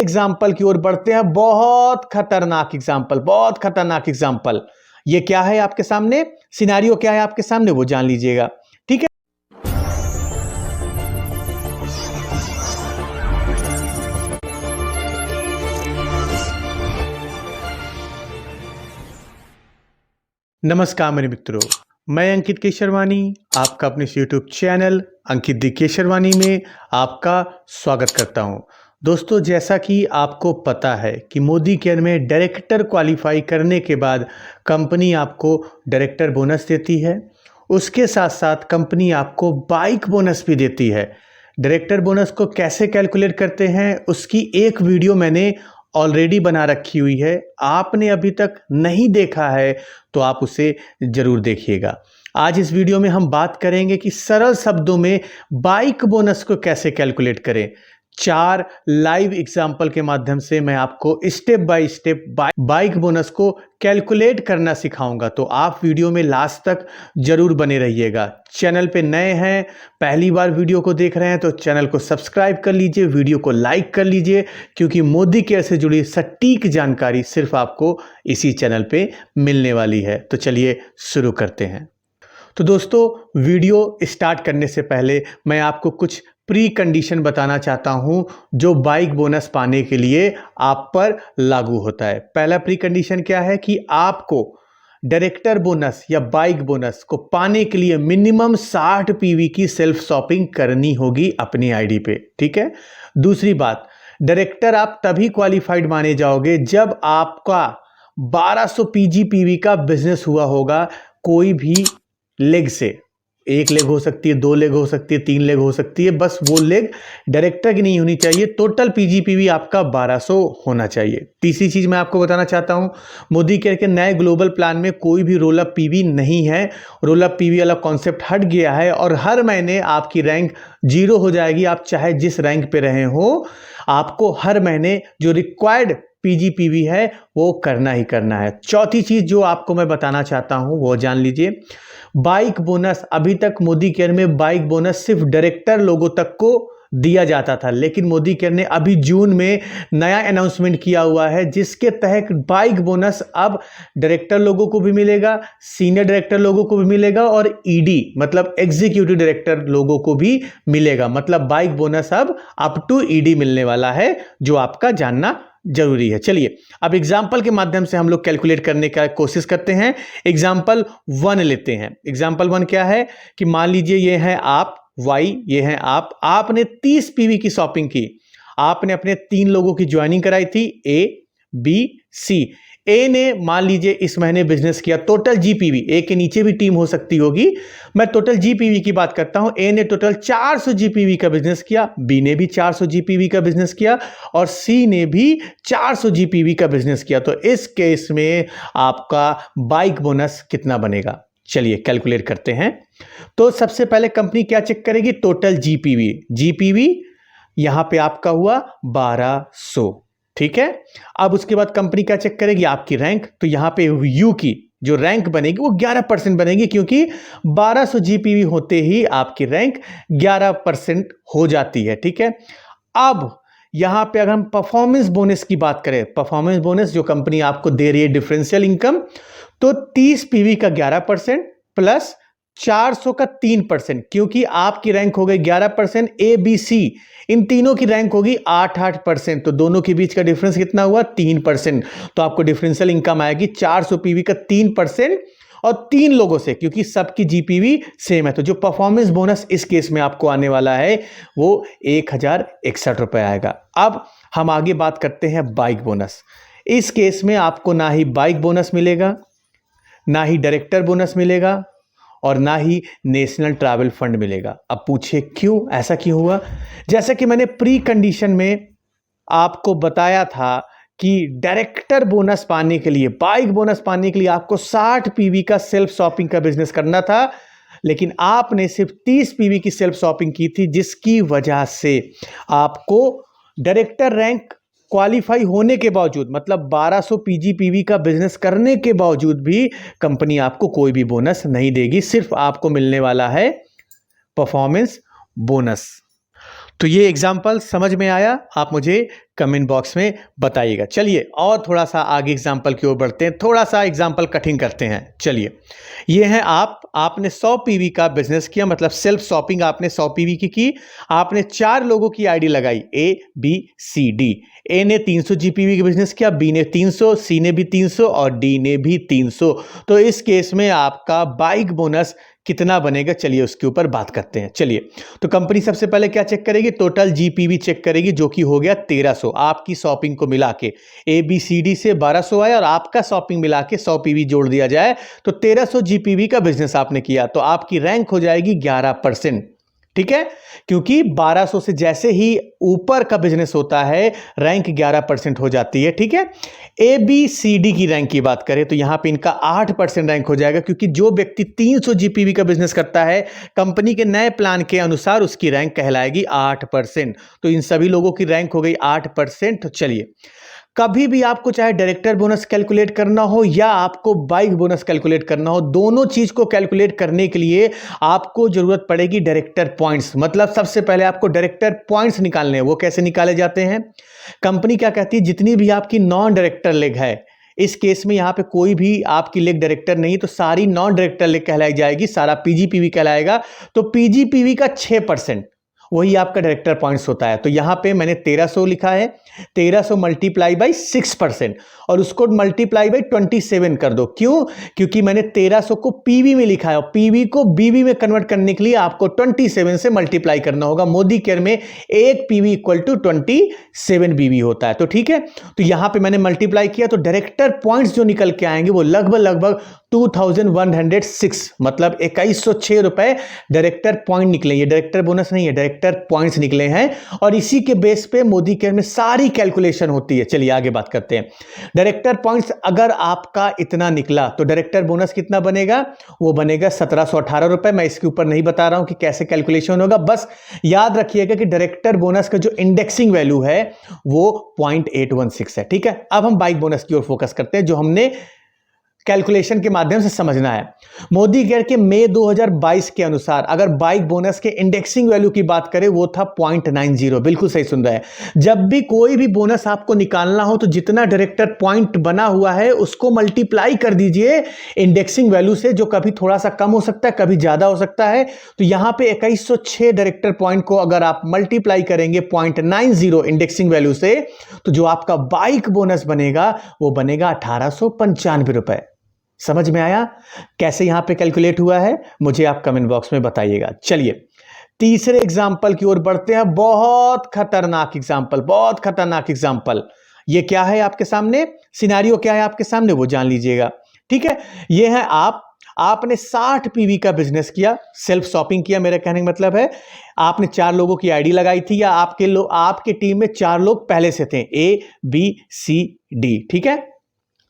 Example की ओर बढ़ते हैं। बहुत खतरनाक एग्जाम्पल, बहुत खतरनाक एग्जाम्पल। ये क्या है आपके सामने, सिनारियो क्या है आपके सामने, वो जान लीजिएगा। ठीक है, नमस्कार मेरे मित्रों, मैं अंकित केशरवानी आपका अपने यूट्यूब चैनल अंकित दी केशरवानी में आपका स्वागत करता हूं। दोस्तों, जैसा कि आपको पता है कि मोदी केयर में डायरेक्टर क्वालिफाई करने के बाद कंपनी आपको डायरेक्टर बोनस देती है। उसके साथ साथ कंपनी आपको बाइक बोनस भी देती है। डायरेक्टर बोनस को कैसे कैलकुलेट करते हैं उसकी एक वीडियो मैंने ऑलरेडी बना रखी हुई है। आपने अभी तक नहीं देखा है तो आप उसे ज़रूर देखिएगा। आज इस वीडियो में हम बात करेंगे कि सरल शब्दों में बाइक बोनस को कैसे कैलकुलेट करें। 4 लाइव एग्जाम्पल के माध्यम से मैं आपको step by step bike bonus को कैलकुलेट करना सिखाऊंगा, तो आप वीडियो में लास्ट तक जरूर बने रहिएगा। चैनल पे नए हैं, पहली बार वीडियो को देख रहे हैं तो चैनल को सब्सक्राइब कर लीजिए, वीडियो को लाइक कर लीजिए, क्योंकि मोदी केयर से जुड़ी सटीक जानकारी सिर्फ आपको इसी चैनल पे मिलने वाली है। तो चलिए शुरू करते हैं। तो दोस्तों, वीडियो स्टार्ट करने से पहले मैं आपको कुछ प्री कंडीशन बताना चाहता हूं जो बाइक बोनस पाने के लिए आप पर लागू होता है। पहला प्री कंडीशन क्या है कि आपको डायरेक्टर बोनस या बाइक बोनस को पाने के लिए मिनिमम 60 पीवी की सेल्फ शॉपिंग करनी होगी अपनी आईडी पे। ठीक है। दूसरी बात, डायरेक्टर आप तभी क्वालिफाइड माने जाओगे जब आपका 1200 पीजीपीवी का बिजनेस हुआ होगा कोई भी लेग से। 1 लेग हो सकती है, 2 लेग हो सकती है, 3 लेग हो सकती है, बस वो लेग डायरेक्टर की नहीं होनी चाहिए। टोटल पीजीपीवी आपका 1200 होना चाहिए। तीसरी चीज मैं आपको बताना चाहता हूं, मोदी केयर के नए ग्लोबल प्लान में कोई भी रोल अप पीवी नहीं है। रोल अप पीवी वाला कॉन्सेप्ट हट गया है और हर महीने आपकी रैंक 0 हो जाएगी। आप चाहे जिस रैंक पे रहे हो, आपको हर महीने जो रिक्वायर्ड पीजीपीवी है वो करना ही करना है। चौथी चीज जो आपको मैं बताना चाहता हूं वो जान लीजिए, बाइक बोनस। अभी तक मोदी केयर में बाइक बोनस सिर्फ डायरेक्टर लोगों तक को दिया जाता था, लेकिन मोदी केयर ने अभी जून में नया अनाउंसमेंट किया हुआ है जिसके तहत बाइक बोनस अब डायरेक्टर लोगों को भी मिलेगा, सीनियर डायरेक्टर लोगों को भी मिलेगा और ईडी मतलब एग्जीक्यूटिव डायरेक्टर लोगों को भी मिलेगा। मतलब बाइक बोनस अब अप टू ईडी मिलने वाला है, जो आपका जानना जरूरी है। चलिए अब एग्जाम्पल के माध्यम से हम लोग कैलकुलेट करने का कोशिश करते हैं। एग्जाम्पल 1 लेते हैं। एग्जाम्पल 1 क्या है कि मान लीजिए ये है आप वाई, ये है आपने 30 पीवी की शॉपिंग की। आपने अपने 3 लोगों की ज्वाइनिंग कराई थी, ए बी सी। ए ने मान लीजिए इस महीने बिजनेस किया, टोटल जीपीवी, ए के नीचे भी टीम हो सकती होगी, मैं टोटल जीपीवी की बात करता हूं। ए ने टोटल 400 जीपीवी का बिजनेस किया, बी ने भी 400 जीपीवी का बिजनेस किया और सी ने भी 400 जीपीवी का बिजनेस किया। तो इस केस में आपका बाइक बोनस कितना बनेगा, चलिए कैलकुलेट करते हैं। तो सबसे पहले कंपनी क्या चेक करेगी, टोटल जीपीवी। जीपीवी यहां पे आपका हुआ 1200। ठीक है। अब उसके बाद कंपनी क्या चेक करेगी, आपकी रैंक। तो यहां पे यू की जो रैंक बनेगी वो 11% बनेगी, क्योंकि 1200 जीपीवी होते ही आपकी रैंक 11% हो जाती है। ठीक है। अब यहां पे अगर हम परफॉर्मेंस बोनस की बात करें, परफॉर्मेंस बोनस जो कंपनी आपको दे रही है डिफरेंशियल इनकम, तो 30 पीवी का 11% प्लस 400 का 3%, क्योंकि आपकी रैंक हो गई 11%, ए बी सी इन तीनों की रैंक होगी 8%। तो दोनों के बीच का डिफरेंस कितना हुआ, 3%। तो आपको डिफरेंशियल इनकम आएगी 400 पीवी का 3% और 3 लोगों से, क्योंकि सबकी जीपीवी सेम है। तो जो परफॉर्मेंस बोनस इस केस में आपको आने वाला है वो 1061 रुपए आएगा। अब हम आगे बात करते हैं बाइक बोनस। इस केस में आपको ना ही बाइक बोनस मिलेगा, ना ही डायरेक्टर बोनस मिलेगा और ना ही नेशनल ट्रैवल फंड मिलेगा। अब पूछे क्यों, ऐसा क्यों हुआ? जैसा कि मैंने प्री कंडीशन में आपको बताया था कि डायरेक्टर बोनस पाने के लिए, बाइक बोनस पाने के लिए आपको 60 पीवी का सेल्फ शॉपिंग का बिजनेस करना था, लेकिन आपने सिर्फ 30 पीवी की सेल्फ शॉपिंग की थी, जिसकी वजह से आपको डायरेक्टर रैंक क्वालिफाई होने के बावजूद, मतलब 1200 पीजीपीवी का बिजनेस करने के बावजूद भी कंपनी आपको कोई भी बोनस नहीं देगी। सिर्फ आपको मिलने वाला है परफॉर्मेंस बोनस। तो ये एग्जाम्पल समझ में आया? आप मुझे कमेंट बॉक्स में बताइएगा। चलिए और थोड़ा सा आगे एग्जाम्पल की ओर बढ़ते हैं, थोड़ा सा एग्जाम्पल कठिन करते हैं। चलिए, ये है आपने 100 पीवी का बिजनेस किया, मतलब सेल्फ शॉपिंग आपने 100 पीवी की। आपने 4 लोगों की आईडी लगाई, ए बी सी डी। ए ने 300 जीपीवी का बिजनेस किया, बी ने 300, सी ने भी 300 और डी ने भी 300। तो इस केस में आपका बाइक बोनस कितना बनेगा, चलिए उसके ऊपर बात करते हैं। चलिए, तो कंपनी सबसे पहले क्या चेक करेगी? टोटल जीपीवी चेक करेगी, जो कि हो गया 1300। आपकी शॉपिंग को मिला के ए बी सी डी से 1200 आया और आपका शॉपिंग मिला के 100 पीवी जोड़ दिया जाए तो 1300 जीपीवी का बिजनेस आपने किया, तो आपकी रैंक हो जाएगी 11%। ठीक है, क्योंकि 1200 से जैसे ही ऊपर का बिजनेस होता है रैंक 11% हो जाती है। ठीक है, ए बी सी डी की रैंक की बात करें तो यहां पे इनका 8% रैंक हो जाएगा, क्योंकि जो व्यक्ति 300 जीपीवी का बिजनेस करता है कंपनी के नए प्लान के अनुसार उसकी रैंक कहलाएगी 8%। तो इन सभी लोगों की रैंक हो गई 8%। तो चलिए, कभी भी आपको चाहे डायरेक्टर बोनस कैलकुलेट करना हो या आपको बाइक बोनस कैलकुलेट करना हो, दोनों चीज को कैलकुलेट करने के लिए आपको जरूरत पड़ेगी डायरेक्टर पॉइंट्स। मतलब सबसे पहले आपको डायरेक्टर पॉइंट्स निकालने हैं। वो कैसे निकाले जाते हैं? कंपनी क्या कहती है, जितनी भी आपकी नॉन डायरेक्टर लेग है, इस केस में यहां पे कोई भी आपकी लेग डायरेक्टर नहीं, तो सारी नॉन डायरेक्टर लेग कहलाई जाएगी, सारा पीजीपीवी कहलाएगा। तो पीजीपीवी का 6% वही आपका डायरेक्टर पॉइंट्स होता है। तो यहां पे मैंने 1300 लिखा है, 1300 मल्टीप्लाई बाई 6% और उसको मल्टीप्लाई बाई 27 कर दो। क्यों? क्योंकि मैंने 1300 को पीवी में लिखा है और पीवी को बीवी में कन्वर्ट करने के लिए आपको 27 से मल्टीप्लाई करना होगा। मोदी केयर में 1 पीवी इक्वल टू 27 बीवी होता है। तो ठीक है, तो यहां पे मैंने मल्टीप्लाई किया तो डायरेक्टर पॉइंट्स जो निकल के आएंगे वो लगभग 2106, मतलब 2106 रुपए डायरेक्टर पॉइंट निकले। ये डायरेक्टर बोनस नहीं है, डायरेक्टर पॉइंट्स निकले हैं और इसी के बेस पे मोदी केयर में सारी कैलकुलेशन होती है। चलिए आगे बात करते हैं। डायरेक्टर पॉइंट्स अगर आपका इतना निकला तो डायरेक्टर बोनस कितना बनेगा? वो बनेगा 1718 रुपए। मैं इसके ऊपर नहीं बता रहा हूं कि कैसे कैलकुलेशन होगा, बस याद रखिएगा कि डायरेक्टर बोनस का जो इंडेक्सिंग वैल्यू है वो 0.816 है। ठीक है, अब हम बाइक बोनस की ओर फोकस करते हैं, जो हमने कैलकुलेशन के माध्यम से समझना है। मोदी केयर के मई 2022 के अनुसार अगर बाइक बोनस के इंडेक्सिंग वैल्यू की बात करें वो था 0.90। बिल्कुल सही सुन रहे हैं। जब भी कोई भी बोनस आपको निकालना हो तो जितना डायरेक्टर पॉइंट बना हुआ है उसको मल्टीप्लाई कर दीजिए इंडेक्सिंग वैल्यू से, जो कभी थोड़ा सा कम हो सकता है, कभी ज्यादा हो सकता है। तो यहां पे 2106 डायरेक्टर पॉइंट को अगर आप मल्टीप्लाई करेंगे 0.90 इंडेक्सिंग वैल्यू से, तो जो आपका बाइक बोनस बनेगा वो बनेगा 1895 रुपए। समझ में आया कैसे यहां पे कैलकुलेट हुआ है? मुझे आप कमेंट बॉक्स में बताइएगा। चलिए तीसरे एग्जाम्पल की ओर बढ़ते हैं। बहुत खतरनाक एग्जाम्पल, बहुत खतरनाक एग्जाम्पल। ये क्या है आपके सामने? सिनेरियो क्या है आपके सामने वो जान लीजिएगा। ठीक है, ये है आपने 60 पीवी का बिजनेस किया, सेल्फ शॉपिंग किया। मेरा कहने का मतलब है आपने 4 लोगों की आईडी लगाई थी या आपके टीम में 4 लोग पहले से थे, ए बी सी डी। ठीक है,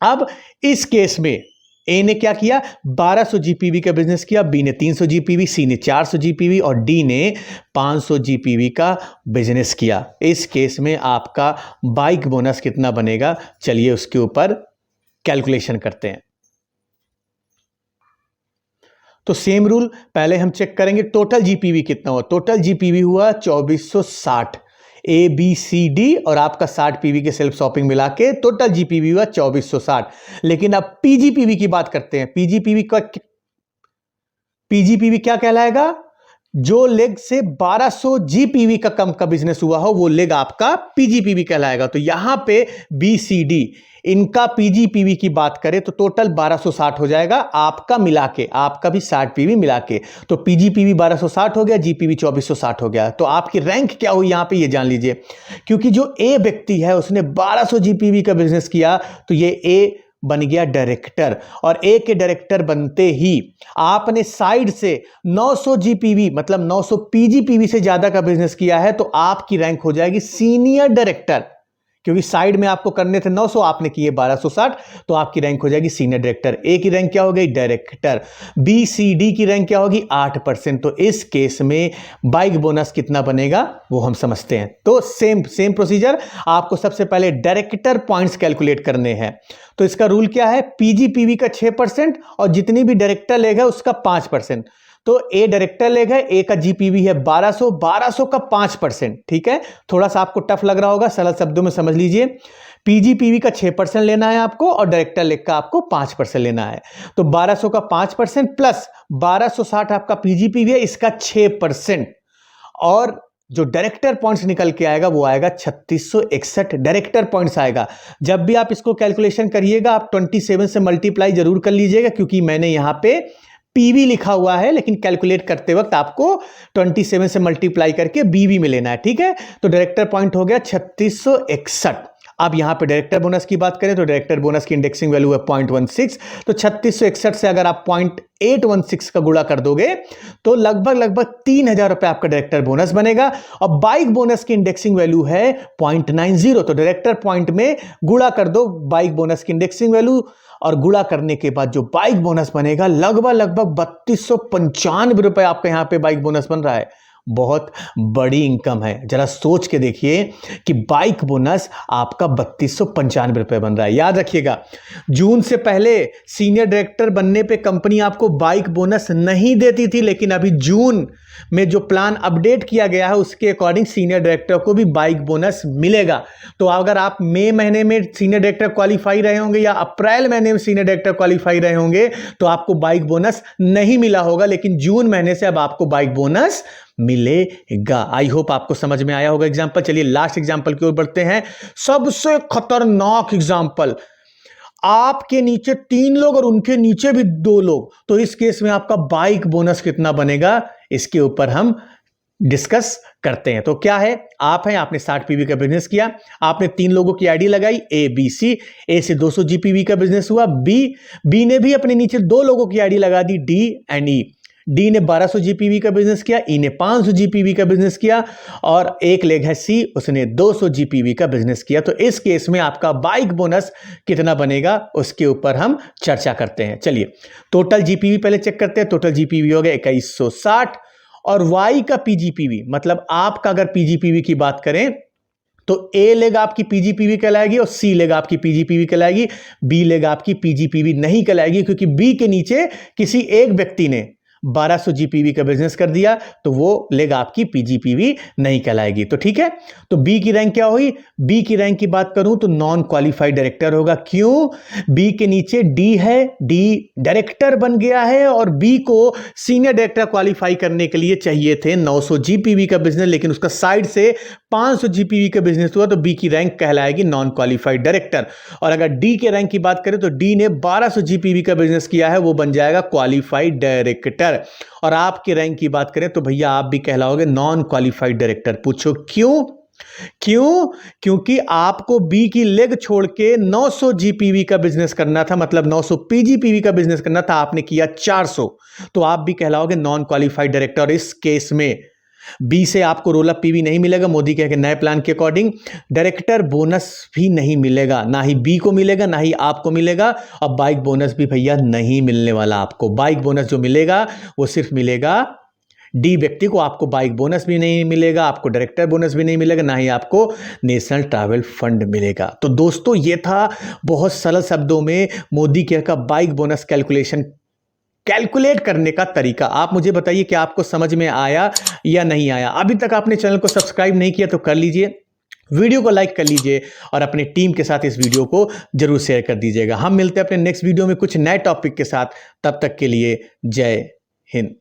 अब इस केस में ए ने क्या किया? 1200 जीपीवी का बिजनेस किया, बी ने 300 जीपीवी, सी ने 400 जीपीवी और डी ने 500 जीपीवी का बिजनेस किया। इस केस में आपका बाइक बोनस कितना बनेगा? चलिए उसके ऊपर कैलकुलेशन करते हैं। तो सेम रूल, पहले हम चेक करेंगे टोटल जीपीवी कितना हुआ। टोटल जीपीवी हुआ 2460। ए बी सी डी और आपका 60 पीवी के सेल्फ शॉपिंग मिला के टोटल जीपीवी हुआ 2460। लेकिन अब पीजीपीवी की बात करते हैं। पीजीपीवी क्या कहलाएगा? जो लेग से 1200 जीपीवी का कम का बिजनेस हुआ हो वो लेग आपका पीजीपीवी कहलाएगा। तो यहां पे बी सी डी इनका पीजीपीवी की बात करें तो टोटल 1260 हो जाएगा, आपका मिला के, आपका भी 60 पीवी मिला के। तो पीजीपीवी 1260 हो गया, जीपीवी 2460 हो गया। तो आपकी रैंक क्या हुई यहां पे ये जान लीजिए। क्योंकि जो ए व्यक्ति है उसने 1200 जीपीवी का बिजनेस किया तो ये ए बन गया डायरेक्टर, और ए के डायरेक्टर बनते ही आपने साइड से 900 जीपीवी मतलब 900 पीजीपीवी से ज्यादा का बिजनेस किया है तो आपकी रैंक हो जाएगी सीनियर डायरेक्टर। क्योंकि साइड में आपको करने थे 900, आपने किए 1260, तो आपकी रैंक हो जाएगी सीनियर डायरेक्टर। ए की रैंक क्या हो गई? डायरेक्टर। बी सी डी की रैंक क्या होगी? 8%। तो इस केस में बाइक बोनस कितना बनेगा वो हम समझते हैं। तो सेम प्रोसीजर, आपको सबसे पहले डायरेक्टर पॉइंट्स कैलकुलेट करने हैं। तो इसका रूल क्या है? पीजीपीवी का 6% और जितनी भी डायरेक्टर लेगा उसका 5%। तो ए डायरेक्टर लेग है, ए का जीपीवी है 1200, 1200 का 5%, ठीक है। थोड़ा सा आपको टफ लग रहा होगा, सरल शब्दों में समझ लीजिए। पीजीपीवी का 6% लेना है आपको और डायरेक्टर लेग का आपको 5% लेना है। तो 1200 का 5% प्लस 1260 आपका पीजीपीवी है, इसका 6%, और जो डायरेक्टर पॉइंट्स निकल के आएगा वो आएगा 3661 डायरेक्टर पॉइंट्स आएगा। जब भी आप इसको कैलकुलेशन करिएगा आप 27 से मल्टीप्लाई जरूर कर लीजिएगा, क्योंकि मैंने यहां पे पीवी लिखा हुआ है, लेकिन कैलकुलेट करते वक्त आपको 27 से मल्टीप्लाई करके बीवी में लेना है, ठीक है। तो डायरेक्टर पॉइंट हो गया 3661। अब यहां पे डायरेक्टर बोनस की बात करें तो डायरेक्टर बोनस की इंडेक्सिंग वैल्यू है 0.16, तो 3661 से अगर आप 0.816 का गुणा कर दोगे तो लगभग 3000 रुपए आपका डायरेक्टर बोनस बनेगा। और बाइक बोनस की इंडेक्सिंग वैल्यू है 0.90, तो डायरेक्टर पॉइंट में गुणा कर दो बाइक बोनस की इंडेक्सिंग वैल्यू, और गुणा करने के बाद जो बाइक बोनस बनेगा लगभग 3295 रुपए आपका यहां पे बाइक बोनस बन रहा है। बहुत बड़ी इनकम है। जरा सोच के देखिए कि बाइक बोनस आपका 3295 रुपए बन रहा है। याद रखिएगा, जून से पहले सीनियर डायरेक्टर बनने पे कंपनी आपको बाइक बोनस नहीं देती थी, लेकिन अभी जून में जो प्लान अपडेट किया गया है उसके अकॉर्डिंग सीनियर डायरेक्टर को भी बाइक बोनस मिलेगा। तो अगर आप मई महीने में सीनियर डायरेक्टर क्वालिफाई रहे होंगे या अप्रैल महीने में सीनियर डायरेक्टर क्वालिफाई रहे होंगे तो आपको बाइक बोनस नहीं मिला होगा, लेकिन जून महीने से अब आपको बाइक बोनस मिलेगा। आई होप आपको समझ में आया होगा एग्जाम्पल। चलिए लास्ट एग्जाम्पल की ओर बढ़ते हैं। सबसे खतरनाक एग्जाम्पल, आपके नीचे 3 लोग और उनके नीचे भी 2 लोग, तो इस केस में आपका बाइक बोनस कितना बनेगा, इसके ऊपर हम डिस्कस करते हैं। तो क्या है, आप हैं, आपने 60 पीवी का बिजनेस किया, आपने 3 लोगों की आईडी लगाई ए बी सी, ए से 200 जीपीवी का बिजनेस हुआ, बी ने भी अपने नीचे 2 लोगों की आईडी लगा दी डी एंड ई। डी ने 1200 जीपीवी का बिजनेस किया, ई ने 500 जीपीवी का बिजनेस किया, और एक लेग है सी, उसने 200 जीपीवी का बिजनेस किया। तो इस केस में आपका बाइक बोनस कितना बनेगा उसके ऊपर हम चर्चा करते हैं। चलिए टोटल जीपीवी पहले चेक करते हैं। टोटल जीपीवी हो गया 2160, और वाई का पीजीपीवी, मतलब आपका अगर पीजीपीवी की बात करें तो ए लेग आपकी पीजीपीवी कहलाएगी और सी लेग आपकी पीजीपीवी कहलाएगी, बी लेग आपकी पीजीपीवी नहीं कहलाएगी, क्योंकि बी के नीचे किसी एक व्यक्ति ने 1200 जीपीवी का बिजनेस कर दिया तो वो लेग आपकी पीजीपीवी नहीं कहलाएगी। तो ठीक है, तो बी की रैंक क्या हुई, बी की रैंक की बात करूं तो नॉन क्वालिफाइड डायरेक्टर होगा। क्यों, बी के नीचे डी है, डी डायरेक्टर बन गया है, और बी को सीनियर डायरेक्टर क्वालिफाई करने के लिए चाहिए थे 900 जीपीवी का बिजनेस, लेकिन उसका साइड से 500 जीपीवी का बिजनेस हुआ, तो बी की रैंक कहलाएगी नॉन क्वालिफाइड डायरेक्टर। और अगर डी के रैंक की बात करें तो डी ने 1200 जीपीवी का बिजनेस किया है, वो बन जाएगा क्वालिफाइड डायरेक्टर। और आपके रैंक की बात करें तो भैया आप भी कहलाओगे नॉन क्वालिफाइड डायरेक्टर। पूछो क्यों, क्योंकि आपको बी की लेग छोड़ के 900 जीपीवी का बिजनेस करना था, मतलब 900 पीजीपीवी का बिजनेस करना था, आपने किया 400, तो आप भी कहलाओगे नॉन क्वालिफाइड डायरेक्टर। और इस केस में बी से आपको रोल अप पीवी नहीं मिलेगा, मोदी के नए प्लान के अकॉर्डिंग डायरेक्टर बोनस भी नहीं मिलेगा, ना ही बी को मिलेगा ना ही आपको मिलेगा, और बाइक बोनस भी भैया नहीं मिलने वाला आपको। बाइक बोनस जो मिलेगा वो सिर्फ मिलेगा डी व्यक्ति को, आपको बाइक बोनस भी नहीं मिलेगा, आपको डायरेक्टर बोनस भी नहीं मिलेगा, ना ही आपको नेशनल ट्रैवल फंड मिलेगा। तो दोस्तों ये था बहुत सरल शब्दों में मोदी केयर का बाइक बोनस कैलकुलेट करने का तरीका। आप मुझे बताइए कि आपको समझ में आया या नहीं आया। अभी तक आपने चैनल को सब्सक्राइब नहीं किया तो कर लीजिए, वीडियो को लाइक कर लीजिए, और अपने टीम के साथ इस वीडियो को जरूर शेयर कर दीजिएगा। हम मिलते हैं अपने नेक्स्ट वीडियो में कुछ नए टॉपिक के साथ, तब तक के लिए जय हिंद।